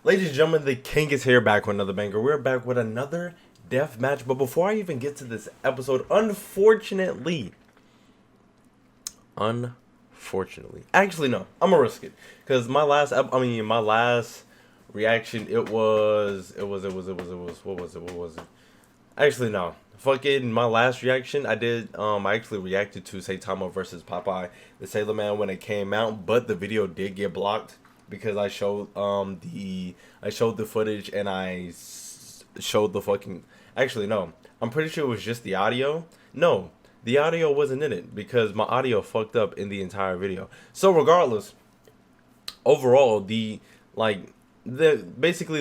Ladies and gentlemen, the king is here back with another banger. We're back with another death match. But before I even get to this episode, unfortunately, actually no, I'm gonna risk it because my last reaction, what was it? Actually no, fucking my last reaction, I actually reacted to Saitama versus Popeye the Sailor Man when it came out, but the video did get blocked because I showed the footage and showed the fucking, actually no, I'm pretty sure it was just the audio. No, the audio wasn't in it because my audio fucked up in the entire video. So regardless, overall basically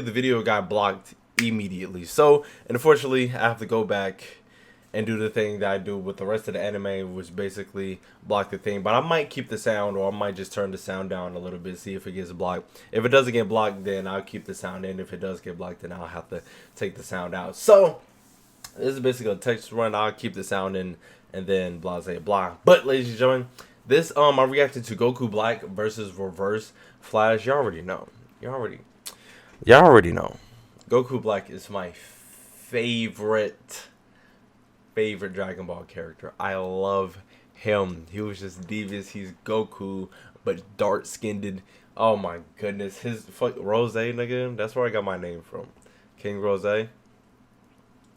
the video got blocked immediately. So unfortunately I have to go back and do the thing that I do with the rest of the anime, which basically block the thing. But I might keep the sound, or I might just turn the sound down a little bit, see if it gets blocked. If it doesn't get blocked, then I'll keep the sound in. If it does get blocked, then I'll have to take the sound out. So this is basically a text run. I'll keep the sound in, and then blah blah blah. But ladies and gentlemen, this I reacted to Goku Black versus Reverse Flash. Y'all already know. Y'all already know. Goku Black is my favorite Dragon Ball character. I love him. He was just devious. He's Goku, but dark skinned. Oh my goodness. His Rose, nigga. That's where I got my name from. King Rose.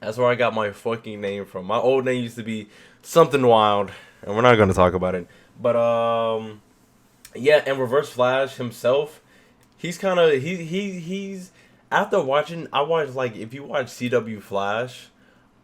That's where I got my fucking name from. My old name used to be something wild, and we're not gonna talk about it. But yeah, and Reverse Flash himself, he's kind of he's after watching. I watched, like, if you watch CW Flash.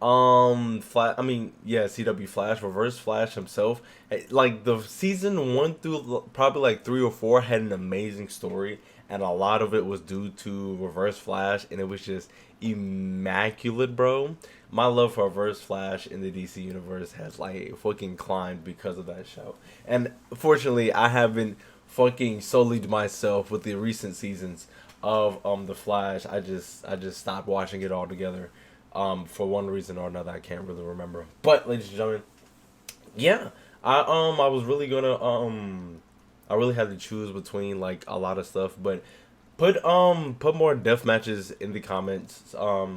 CW Flash, Reverse Flash himself, like the season 1 through probably like 3 or 4 had an amazing story, and a lot of it was due to Reverse Flash, and it was just immaculate, bro. My love for Reverse Flash in the DC universe has like fucking climbed because of that show, and fortunately I haven't fucking sullied myself with the recent seasons of the Flash. I just stopped watching it altogether. For one reason or another, I can't really remember. But ladies and gentlemen, yeah, I was really gonna I really had to choose between like a lot of stuff, but put more death matches in the comments. I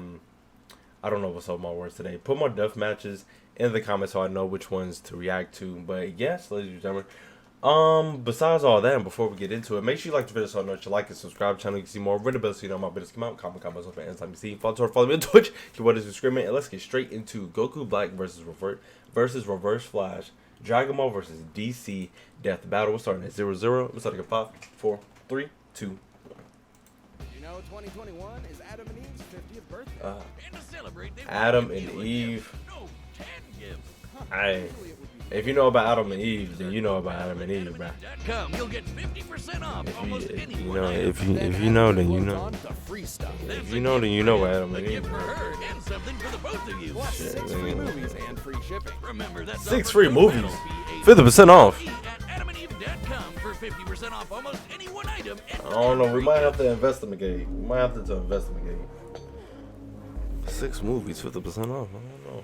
don't know what's up with my words today. Put more death matches in the comments so I know which ones to react to. But yes, ladies and gentlemen. Besides all that, and before we get into it, make sure you like the video so I know that you like and subscribe to the channel. You can see more, ring the bell so you know my videos come out. Comment myself at anytime you see. Follow me on Twitch. Keyword is discriminate. And let's get straight into Goku Black versus Reverse Flash. Dragon Ball versus DC Death Battle. We're starting at 0-0. We're starting at 5, 4, 3, 2, 1. You know, 2021 is Adam and Eve's 50th birthday. And to celebrate, Adam and Eve. No, 10 gifts. If you know about Adam and Eve, then you know about Adam and Eve, bro. You'll get 50% off almost If any you know, if you know, then you know. If you know, then you know about Adam and Eve. gift for her and something for the both of you. Plus 6 free movies and free shipping. Remember that 6 free movies, 50% off. at adamandeve.com for 50% off almost any one item. I don't know. We might have to investigate. We might have to investigate. 6 movies, 50% off. I don't know.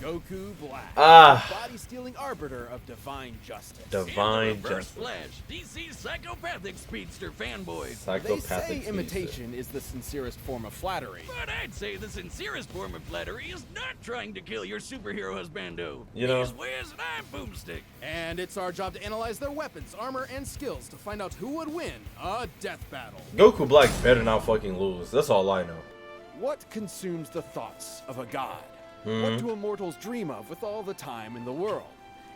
Goku Black, body-stealing arbiter of divine justice. Divine Reverse justice. Flash, DC's psychopathic speedster fanboys. They say imitation is the sincerest form of flattery. But I'd say the sincerest form of flattery is not trying to kill your superhero husbando. You know. He's Wiz and I'm Boomstick. And it's our job to analyze their weapons, armor, and skills to find out who would win a death battle. Goku Black better not fucking lose. That's all I know. What consumes the thoughts of a god? What do immortals dream of with all the time in the world?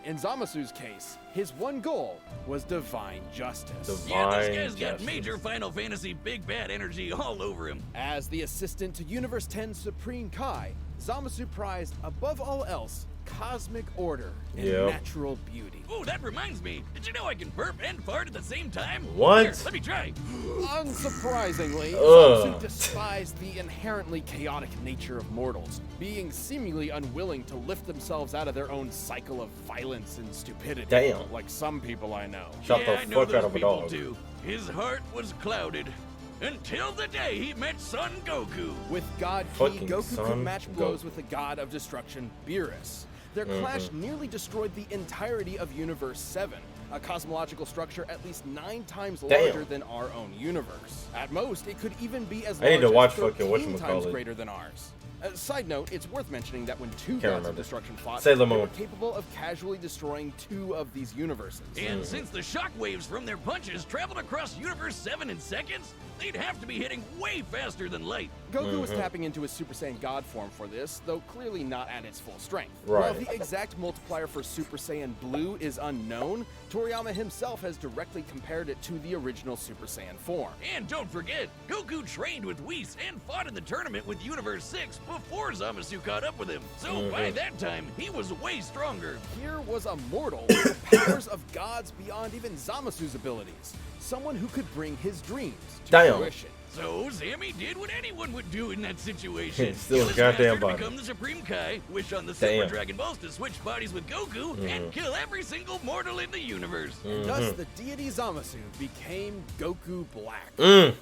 In Zamasu's case, his one goal was divine justice. Yeah, this guy's got major Final Fantasy big bad energy all over him. As the assistant to Universe 10's Supreme Kai, Zamasu prized, above all else, cosmic order and natural beauty. Oh, that reminds me. Did you know I can burp and fart at the same time? What? Here, let me try. Unsurprisingly, Zamasu despised the inherently chaotic nature of mortals, being seemingly unwilling to lift themselves out of their own cycle of violence and stupidity. Damn. Like some people I know. Shut yeah, the I know fuck those out of a people dog. too. His heart was clouded. Until the day he met Son Goku. With God Ki, Fucking Goku Son could match blows Goku. with the god of destruction, Beerus. Their clash nearly destroyed the entirety of Universe 7, a cosmological structure at least 9 times Damn. larger than our own universe. At most, it could even be as I large need to watch as fucking 13 times whatchamacallit. greater than ours. Side note, it's worth mentioning that when two Can't gods remember. of destruction fought, Sailor they were Moon. capable of casually destroying 2 of these universes. And since the shockwaves from their punches traveled across Universe 7 in seconds, they'd have to be hitting way faster than light. Goku was tapping into his Super Saiyan God form for this, though clearly not at its full strength. Right. While the exact multiplier for Super Saiyan Blue is unknown, Toriyama himself has directly compared it to the original Super Saiyan form. And don't forget, Goku trained with Whis and fought in the tournament with Universe 6 before Zamasu caught up with him. So by that time, he was way stronger. Here was a mortal with the powers of gods beyond even Zamasu's abilities. Someone who could bring his dreams to Damn. fruition. So Sammy did what anyone would do in that situation. Still Kill his goddamn master to body. become the Supreme Kai, wish on the Damn. Silver Dragon Balls to switch bodies with Goku, and kill every single mortal in the universe. And thus the deity Zamasu became Goku Black.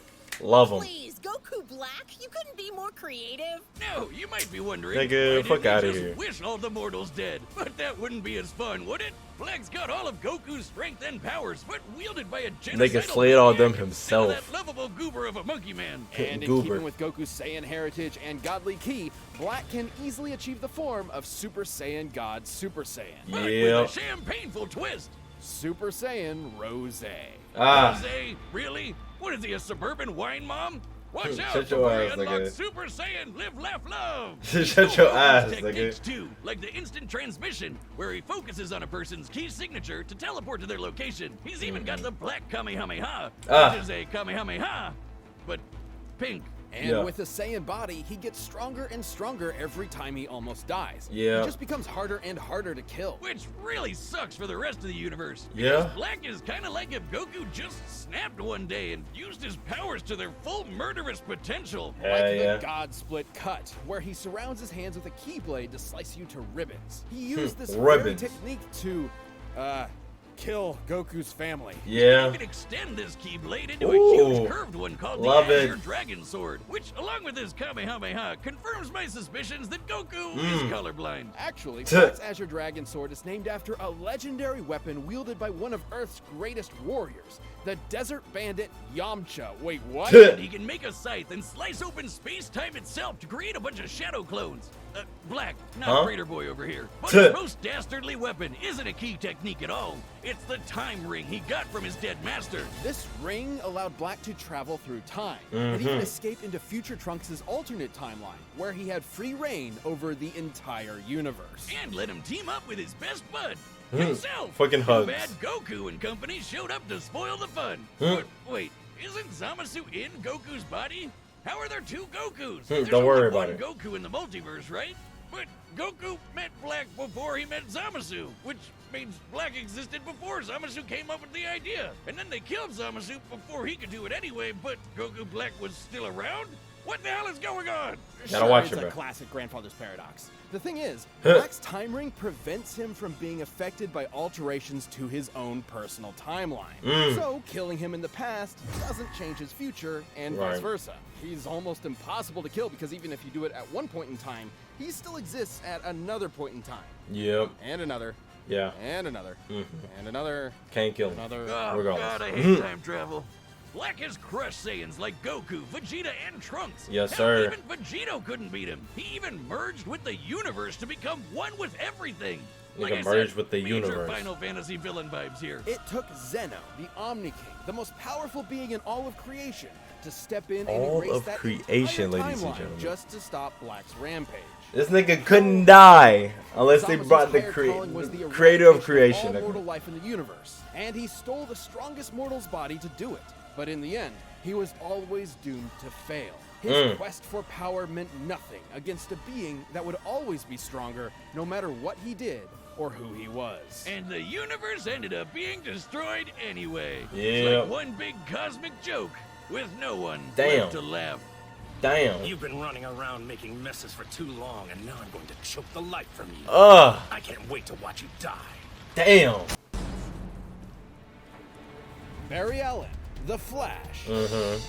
Love him. Please, Goku Black, you couldn't be more creative. No, you might be wondering, Nigga, why fuck didn't outta they just here. wish all the mortals dead? But that wouldn't be as fun, would it? Black's got all of Goku's strength and powers, but wielded by a genocidal They can slay all them maniac himself. instead of that lovable goober of a monkey man. And in Goober. keeping with Goku's Saiyan heritage and godly ki, Black can easily achieve the form of Super Saiyan God Super Saiyan. But with Yep. a champagneful twist. Super Saiyan Rose. Ah. Jose, really? What is he, a suburban wine mom? Watch out Shut your before he ass, unlocks nigga. Super Saiyan Live, Laugh, Love. Shut your ass, Techniques nigga. too, like the instant transmission, where he focuses on a person's key signature to teleport to their location. He's even got the Black Kamehameha, which is a Kamehameha, but pink. And Yeah. with a Saiyan body, he gets stronger and stronger every time he almost dies. Yeah. He just becomes harder and harder to kill. Which really sucks for the rest of the universe. Yeah. Because Black is kind of like if Goku just snapped one day and used his powers to their full murderous potential. Like Yeah. the God Split Cut, where he surrounds his hands with a keyblade to slice you to ribbons. He used this very Ribbons. technique to, kill Goku's family. Yeah. You can extend this Keyblade into a Ooh. huge curved one called Love the it. Azure Dragon Sword, which, along with his Kamehameha, confirms my suspicions that Goku is colorblind. Actually, Black's Azure Dragon Sword is named after a legendary weapon wielded by one of Earth's greatest warriors, the Desert Bandit Yamcha. Wait, what? And he can make a scythe and slice open space-time itself to create a bunch of shadow clones. Black, not Huh? Crater Boy over here. But his most dastardly weapon isn't a key technique at all. It's the time ring he got from his dead master. This ring allowed Black to travel through time and even escape into future Trunks' alternate timeline, where he had free reign over the entire universe. And let him team up with his best bud, himself. Fucking Too hugs. bad Goku and company showed up to spoil the fun. But wait, isn't Zamasu in Goku's body? How are there 2 Gokus? There's don't worry only about one Goku in the multiverse, right? But Goku met Black before he met Zamasu, which means Black existed before Zamasu came up with the idea. And then they killed Zamasu before he could do it anyway, but Goku Black was still around? What the hell is going on? Gotta watch it's it, a bro. classic grandfather's paradox. The thing is, Black's time ring prevents him from being affected by alterations to his own personal timeline. So, killing him in the past doesn't change his future, and vice Right. versa. He's almost impossible to kill because even if you do it at one point in time, he still exists at another point in time. Yep. And another. Yeah. And another. And another. Can't kill him. Another. Oh, Regardless. God, I hate time travel. Black has crushed Saiyans like Goku, Vegeta, and Trunks. Yes, Hell, sir. Even Vegito couldn't beat him. He even merged with the universe to become one with everything. He Like can I merge said, with the major universe. Final Fantasy villain vibes here. It took Zeno, the Omni King, the most powerful being in all of creation, to step in and All erase of that creation, entire ladies and timeline gentlemen. just to stop Black's rampage. This nigga couldn't die unless they Zamasu's brought the higher calling was the creator of eradication creation. all nigga. mortal life in the universe, and he stole the strongest mortal's body to do it. But in the end, he was always doomed to fail. His quest for power meant nothing against a being that would always be stronger, no matter what he did or who he was. And the universe ended up being destroyed anyway. Yeah. It's like one big cosmic joke with no one Damn. left to laugh. Damn. You've been running around making messes for too long, and now I'm going to choke the life from you. Ugh. I can't wait to watch you die. Damn. Barry Allen, The Flash.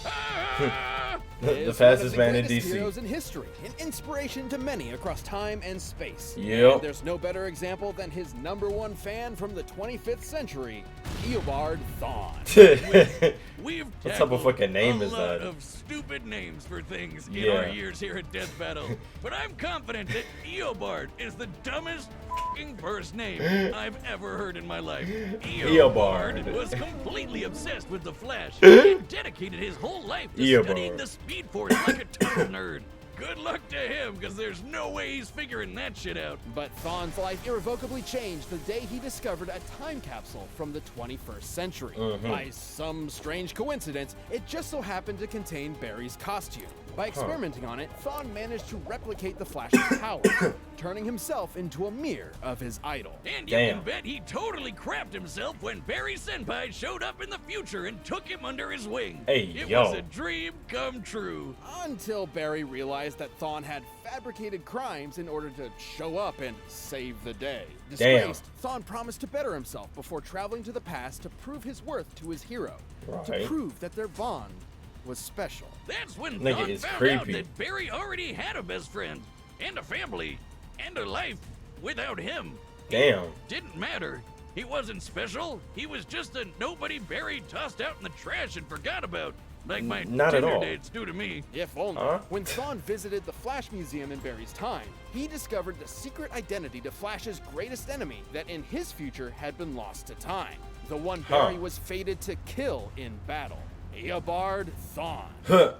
Ah! The Is fastest one of man in the greatest DC. heroes in history, an inspiration to many across time and space. Yep. And there's no better example than his #1 fan from the 25th century, Eobard Thawne. We've What type of tackled fucking name a is lot that? of stupid names for things in Yeah. our years here at Death Battle, but I'm confident that Eobard is the dumbest fucking first name I've ever heard in my life. Eobard. was completely obsessed with the Flash and dedicated his whole life to Eobard. studying the Speed Force like a total nerd. Good luck to him, because there's no way he's figuring that shit out. But Thawne's life irrevocably changed the day he discovered a time capsule from the 21st century. By some strange coincidence, it just so happened to contain Barry's costume. By experimenting on it, Thawne managed to replicate the Flash's powers, turning himself into a mirror of his idol. And you Damn. can bet he totally crapped himself when Barry Senpai showed up in the future and took him under his wing. Hey, it yo. was a dream come true. Until Barry realized that Thawne had fabricated crimes in order to show up and save the day. Damn. Disgraced, Thawne promised to better himself before traveling to the past to prove his worth to his hero. To Right. prove that their bond was special. That's when Nigga Thawne is found out creepy. that Barry already had a best friend, and a family, and a life without him. Damn. Didn't matter. He wasn't special. He was just a nobody Barry tossed out in the trash and forgot about. Like my Not at Tinder all. dates do to me. If only. Huh? When Thawne visited the Flash Museum in Barry's time, he discovered the secret identity to Flash's greatest enemy that in his future had been lost to time. The one Huh. Barry was fated to kill in battle. Eobard Thawne. Huh.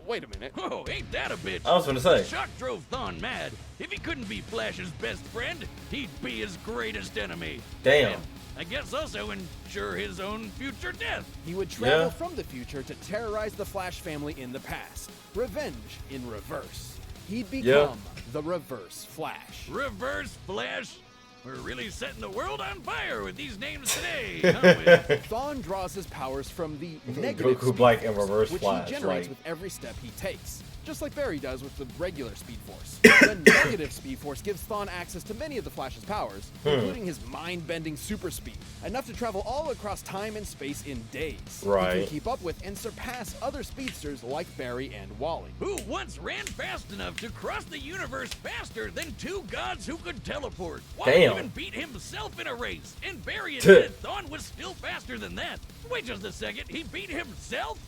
Wait a minute. Oh, ain't that a bitch? I was gonna say. Shock drove Thawne mad. If he couldn't be Flash's best friend, he'd be his greatest enemy. Damn. And I guess also ensure his own future death. He would travel Yeah. from the future to terrorize the Flash family in the past. Revenge in reverse. He'd become the Reverse Flash. Reverse Flash. We're really setting the world on fire with these names today, aren't we? Thawne draws his powers from the negative Goku Black Speed and Force, Reverse which Flash, he generates like- with every step he takes, just like Barry does with the regular Speed Force. The negative Speed Force gives Thawne access to many of the Flash's powers, including his mind-bending super speed, enough to travel all across time and space in days. He Right. can keep up with and surpass other speedsters like Barry and Wally. Who once ran fast enough to cross the universe faster than two gods who could teleport. Wally Damn. even beat himself in a race, and Barry admitted Thawne was still faster than that. Wait just a second, he beat himself?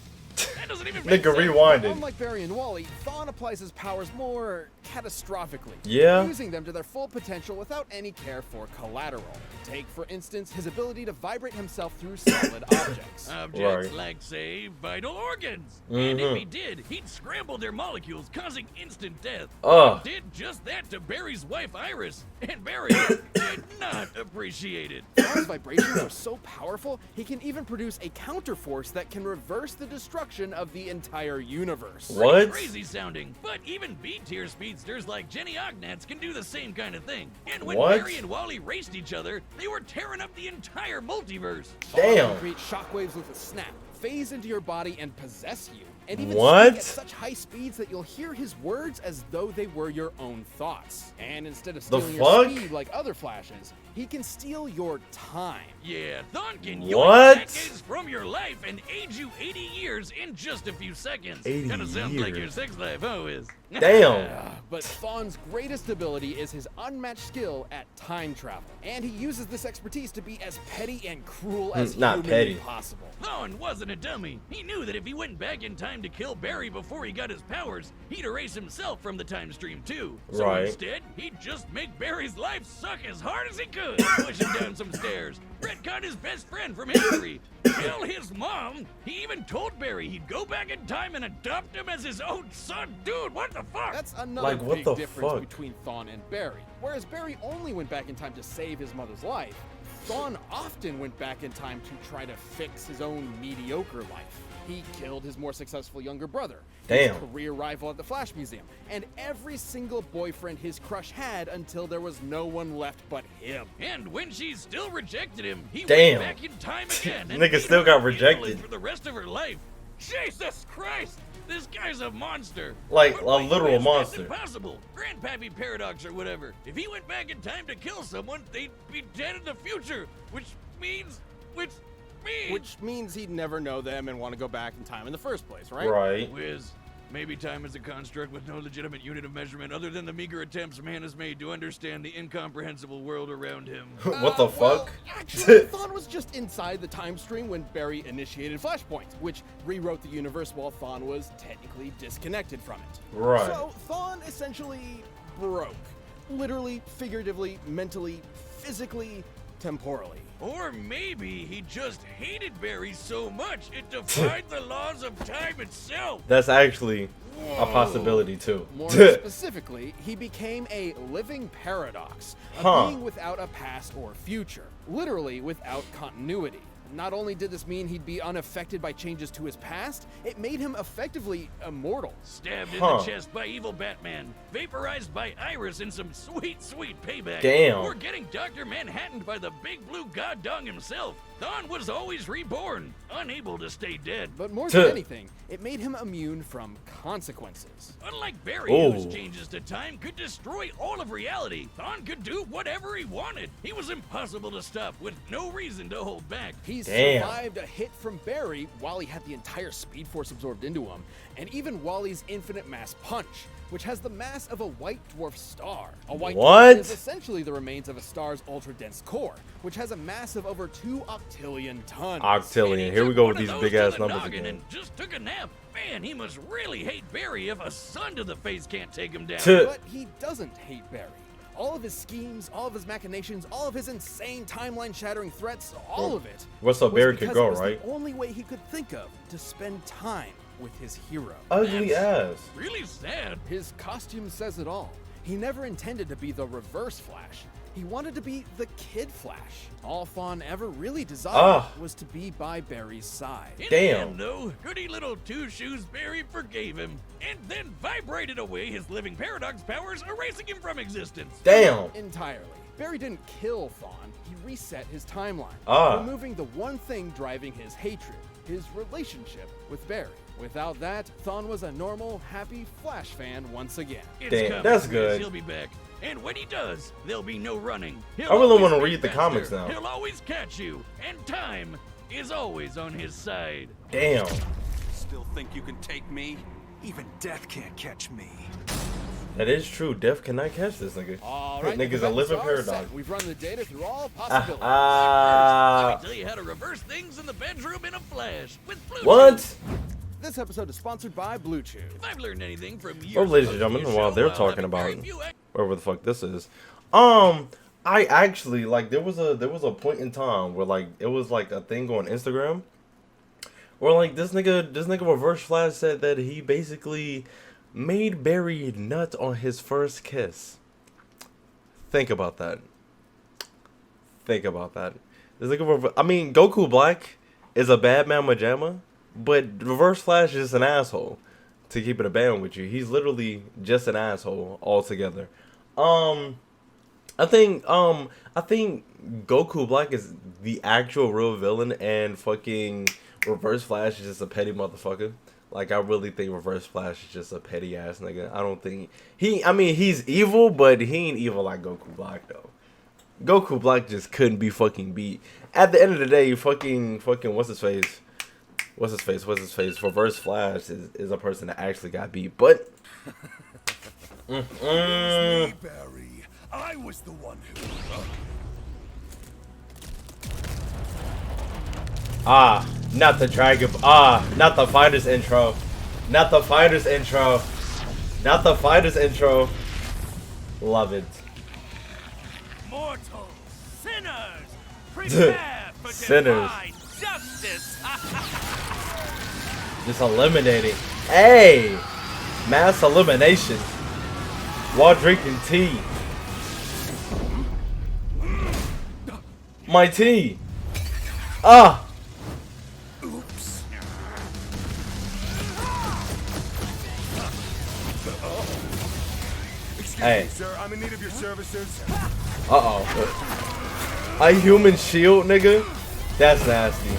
That doesn't even make Nigga sense. rewinded. Unlike Barry and Wally, Thawne applies his powers more catastrophically, Yeah. using them to their full potential without any care for collateral. Take, for instance, his ability to vibrate himself through solid objects. Objects Right. like, say, vital organs. And if he did, he'd scramble their molecules, causing instant death. Ugh. Did just that to Barry's wife, Iris, and Barry did not appreciate it. Thawne's vibrations are so powerful, he can even produce a counterforce that can reverse the destruction of the entire universe. What? Crazy sounding, but even B-tier speedsters like Jenny Ognats can do the same kind of thing. And when What? Barry and Wally raced each other, they were tearing up the entire multiverse. Thawne Damn. can create shockwaves with a snap, phase into your body, and possess you. And even What? speak at such high speeds that you'll hear his words as though they were your own thoughts. And instead of The stealing your fuck? speed like other Flashes, he can steal your time. Yeah, Thawne can What? yoink decades from your life and age you 80 years in just a few seconds. 80 Kinda sounds like your years. sex life, oh is. Damn. But Thawne's greatest ability is his unmatched skill at time travel. And he uses this expertise to be as petty and cruel as Not humanly petty. possible. Thawne wasn't a dummy. He knew that if he went back in time to kill Barry before he got his powers, he'd erase himself from the time stream too. So Right. instead, he'd just make Barry's life suck as hard as he could, push him down some stairs, retcon his best friend from history, kill his mom. He even told Barry he'd go back in time and adopt him as his own son. Dude, what the fuck? That's another Like, what big the difference fuck? between Thawne and Barry. Whereas Barry only went back in time to save his mother's life, Thawne often went back in time to try to fix his own mediocre life. He killed his more successful younger brother, his Damn. career rival at the Flash Museum, and every single boyfriend his crush had until there was no one left but him. And when she still rejected him, he Damn. went back in time again. and Nigga beat still her got invalid rejected. for the rest of her life. Jesus Christ! This guy's a monster. Like, What a way literal is that monster. Impossible. Grandpappy paradox or whatever. If he went back in time to kill someone, they'd be dead in the future, which me. Which means he'd never know them and want to go back in time in the first place, right? Right. Wiz, maybe time is a construct with no legitimate unit of measurement other than the meager attempts man has made to understand the incomprehensible world around him. What the Well, fuck? actually, Thawne was just inside the time stream when Barry initiated Flashpoint, which rewrote the universe while Thawne was technically disconnected from it. Right. So Thawne essentially broke. Literally, figuratively, mentally, physically, temporally. Or maybe he just hated Barry so much it defied the laws of time itself. That's actually a possibility too. More specifically, he became a living paradox, a being without a past or future, literally without continuity. Not only did this mean he'd be unaffected by changes to his past, it made him effectively immortal. Stabbed in the chest by evil Batman, vaporized by Iris in some sweet, sweet payback. Damn. Or getting Dr. Manhattaned by the big blue god dong himself. Thawne was always reborn, unable to stay dead. But more than anything, it made him immune from consequences. Unlike Barry, whose changes to time could destroy all of reality, Thawne could do whatever he wanted. He was impossible to stop, with no reason to hold back. He survived a hit from Barry while he had the entire Speed Force absorbed into him, and even Wally's infinite mass punch, which has the mass of a white dwarf star. A white dwarf is essentially the remains of a star's ultra-dense core, which has a mass of over 2 octillion tons. Octillion. Here we go with these big-ass numbers again. And just took a nap. Man, he must really hate Barry if a sun to the face can't take him down. But he doesn't hate Barry. All of his schemes, all of his machinations, all of his insane timeline-shattering threats, all of it. What's up, Barry could go, right? The only way he could think of to spend time with his hero. Ugly ass. Really sad. His costume says it all. He never intended to be the Reverse Flash. He wanted to be the Kid Flash. All Thawne ever really desired was to be by Barry's side. In the end, though, goody little Two Shoes Barry forgave him, and then vibrated away his living paradox powers, erasing him from existence. Damn. Entirely. Barry didn't kill Thawne. He reset his timeline, removing the one thing driving his hatred, his relationship with Barry. Without that, Thawne was a normal, happy Flash fan once again. Damn, that's good. He'll be back. And when he does, there'll be no running. I really want to read the comics now. He'll always catch you, and time is always on his side. Damn. Still think you can take me? Even death can't catch me. That is true. Death cannot catch this nigga. All right, nigga's a living paradox. We've run the data through all possibilities. Let me tell you how to reverse things in the bedroom in a flash with Blue What? This episode is sponsored by Blue Chew. If I've learned anything from years Well, ladies and gentlemen, while they're talking about whatever the fuck this is, I actually like there was a point in time where like it was like a thing on Instagram where like this nigga Reverse Flash said that he basically made Barry nut on his first kiss. Think about that. Think about that. This nigga, I mean, Goku Black is a bad man pajama, but Reverse Flash is an asshole. To keep it a band with you, he's literally just an asshole altogether. I think Goku Black is the actual real villain, and fucking Reverse Flash is just a petty motherfucker. Like, I really think Reverse Flash is just a petty ass nigga. I don't think he's evil, but he ain't evil like Goku Black though. Goku Black just couldn't be fucking beat. At the end of the day, fucking what's his face? Reverse Flash is a person that actually got beat, but Me, Barry. I was the one who. Not the dragon. Not the fighters intro. Not the fighters intro. Not the fighters intro. Love it. Mortals, sinners, prepare for divine justice. Just eliminating. Hey! Mass elimination. While drinking tea. My tea. Oops. Excuse me, sir. I'm in need of your services. A human shield, nigga? That's nasty.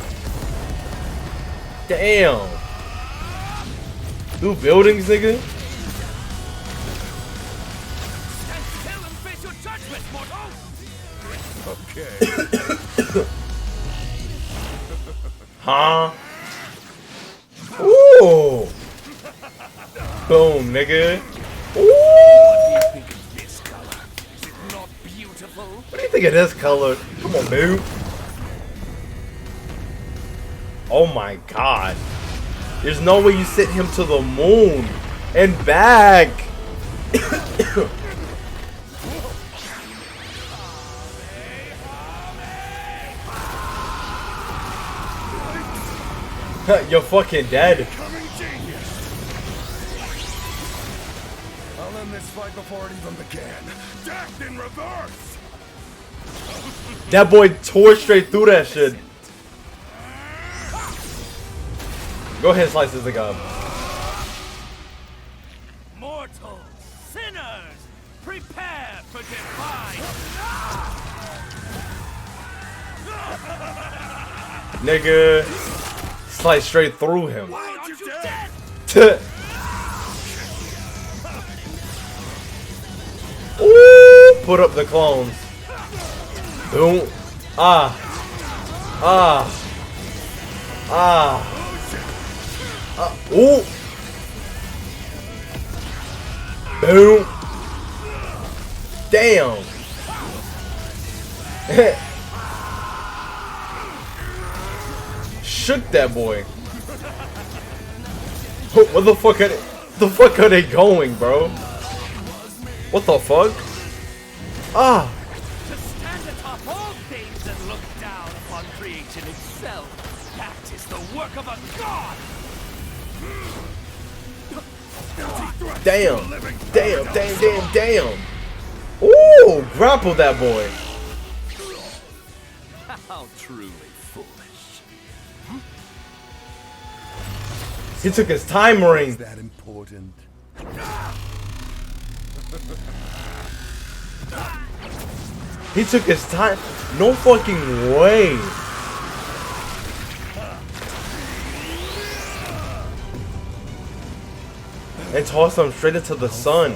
Damn. 2 buildings, nigga? Tell them face your judgment, mortal. Okay. Huh? Ooh! Boom, nigga. Ooh! This color, is it not beautiful? What do you think of this color? Come on, dude. Oh my god. There's no way you sent him to the moon and back. You're fucking dead. I'll end this fight before it even began. Death in reverse! That boy tore straight through that shit. Go ahead and slice this thing up. Mortals, sinners, prepare for defy. Nigga. Slice straight through him. Aren't you dead? Ooh, put up the clones. Boom. Ah. Ah. Ah. Ooh. Boom. Damn. Shook that boy. What the fuck are they, going, bro? What the fuck? Ah. To stand atop all things and look down upon creation itself. That is the work of a god. Damn. Damn, damn, damn, damn. Ooh, grapple that boy. How truly foolish. He took his time ring. Is that important? He took his time. No fucking way. And toss him straight into the sun.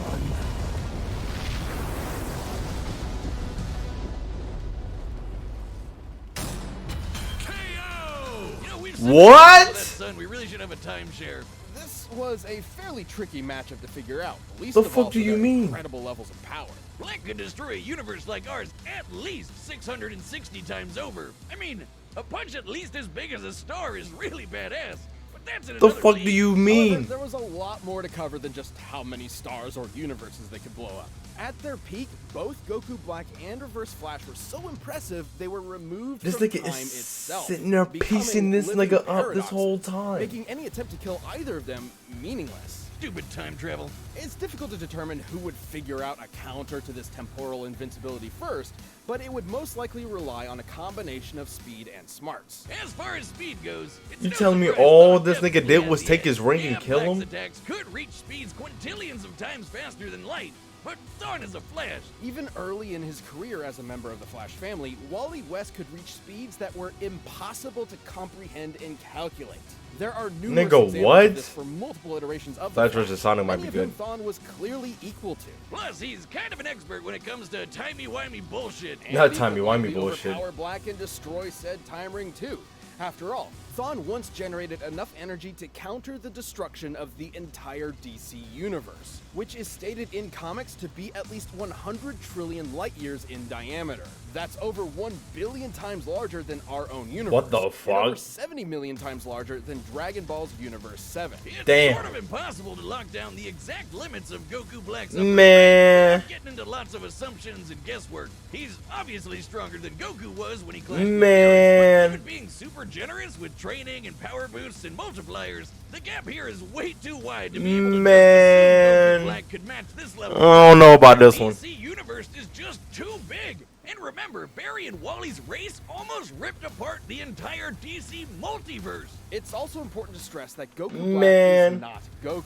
What? Son, we really should have a timeshare. This was a fairly tricky matchup to figure out. Least The of fuck all do for you their mean? Incredible levels of power. Black could destroy a universe like ours at least 660 times over. I mean, a punch at least as big as a star is really badass. But that's in The another fuck league. do you However, mean? there was a lot more to cover than just how many stars or universes they could blow up. At their peak, both Goku Black and Reverse Flash were so impressive they were removed This from nigga time is itself, sitting there becoming piecing this living nigga up this paradoxes, whole time. making any attempt to kill either of them meaningless. Stupid time travel. It's difficult to determine who would figure out a counter to this temporal invincibility first, but it would most likely rely on a combination of speed and smarts. As far as speed goes, it's You no telling me surprise all Thor this nigga definitely did has was the take edge. his ring and kill Black's him? attacks could reach speeds quintillions of times faster than light, but Thorn is a Flash. Even early in his career as a member of the Flash family, Wally West could reach speeds that were impossible to comprehend and calculate. There are numerous Nigga, examples what? of this for multiple iterations of the Flash Flash, versus Sonic might many be of whom good. Thawne was clearly equal to. Plus, he's kind of an expert when it comes to timey-wimey bullshit. Not And he could timey-wimey likely bullshit. Overpower Black and destroy said time ring too. After all, Thawne once generated enough energy to counter the destruction of the entire DC universe, which is stated in comics to be at least 100 trillion light years in diameter. That's over 1 billion times larger than our own universe. What the and fuck? over 70 million times larger than Dragon Ball's Universe 7. It's Damn. sort of impossible to lock down the exact limits of Goku Black's Man. upper getting into lots of assumptions and guesswork. He's obviously stronger than Goku was when he clashed with Man. Beerus, but even being super generous with training and power boosts and multipliers, the gap here is way too wide to be able to just Man. assume Goku Black could match this level. I don't know about this The one. DC universe is just too big. And remember, Barry and Wally's race almost ripped apart the entire DC multiverse. It's also important to stress that Goku Black Man. is not Goku.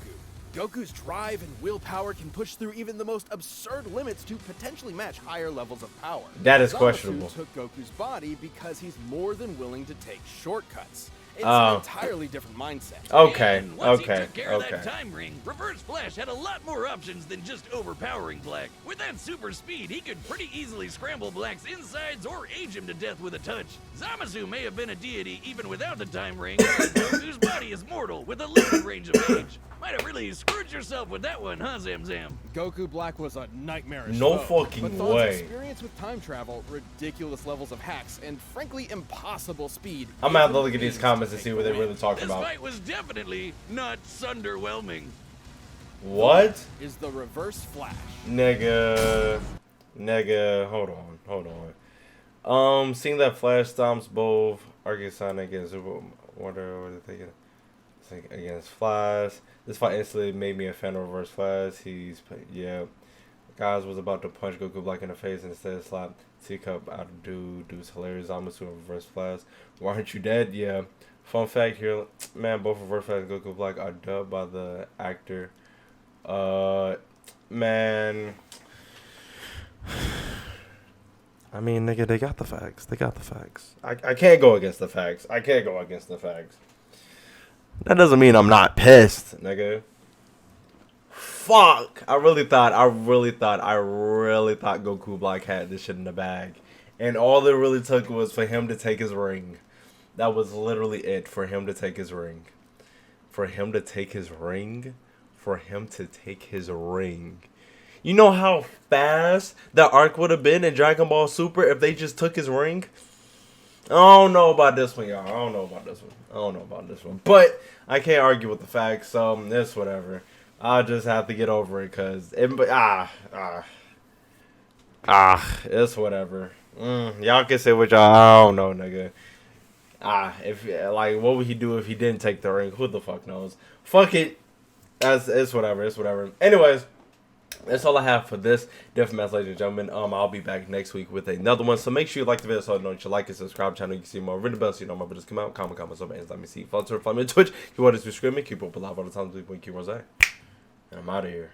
Goku's drive and willpower can push through even the most absurd limits to potentially match higher levels of power. That is Zamasu questionable. took Goku's body because he's more than willing to take shortcuts. It's an entirely different mindset. Okay, And once he okay, took care of okay. that time ring, Reverse Flash had a lot more options than just overpowering Black. With that super speed, he could pretty easily scramble Black's insides or age him to death with a touch. Zamasu may have been a deity even without the time ring, but Goku's body is mortal with a limited range of age. Might have really screwed yourself with that one, huh, Zam Zam? Goku Black was a nightmarish No foe, fucking but Thon's way. experience with time travel, ridiculous levels of hacks, and frankly impossible speed. I'm gonna have to look at these comments and see what they're really talking This about. fight was definitely not underwhelming. What? Is the Reverse Flash. Nigga, hold on. Seeing that Flash stomps both Arctic-Sonic and Super Wonder, what are they thinking? Against Flash. This fight instantly made me a fan of Reverse Flash. Yeah. Guys was about to punch Goku Black in the face and instead slapped teacup out of dude's hilarious Zamasu and Reverse Flash. Why aren't you dead? Yeah. Fun fact here, man, both Reverse Flash and Goku Black are dubbed by the actor. Man. I mean, nigga, they got the facts. I can't go against the facts. That doesn't mean I'm not pissed, nigga. Fuck. I really thought Goku Black had this shit in the bag. And all it really took was for him to take his ring. That was literally it, for him to take his ring. You know how fast that arc would have been in Dragon Ball Super if they just took his ring? I don't know about this one, y'all. I don't know about this one. But I can't argue with the facts, so it's whatever. I'll just have to get over it, cause it's whatever. Y'all can say what y'all. I don't know, nigga. If like, what would he do if he didn't take the ring? Who the fuck knows? Fuck it. It's whatever. Anyways, that's all I have for this different match, ladies and gentlemen. I'll be back next week with another one. So make sure you like the video so I know you like and subscribe channel. You can see more. Ring the bell so you know my videos come out. Comment, so let me see. Follow me on Twitch. If you want to be screaming, keep up alive all the time. Keep Rose. And I'm out of here.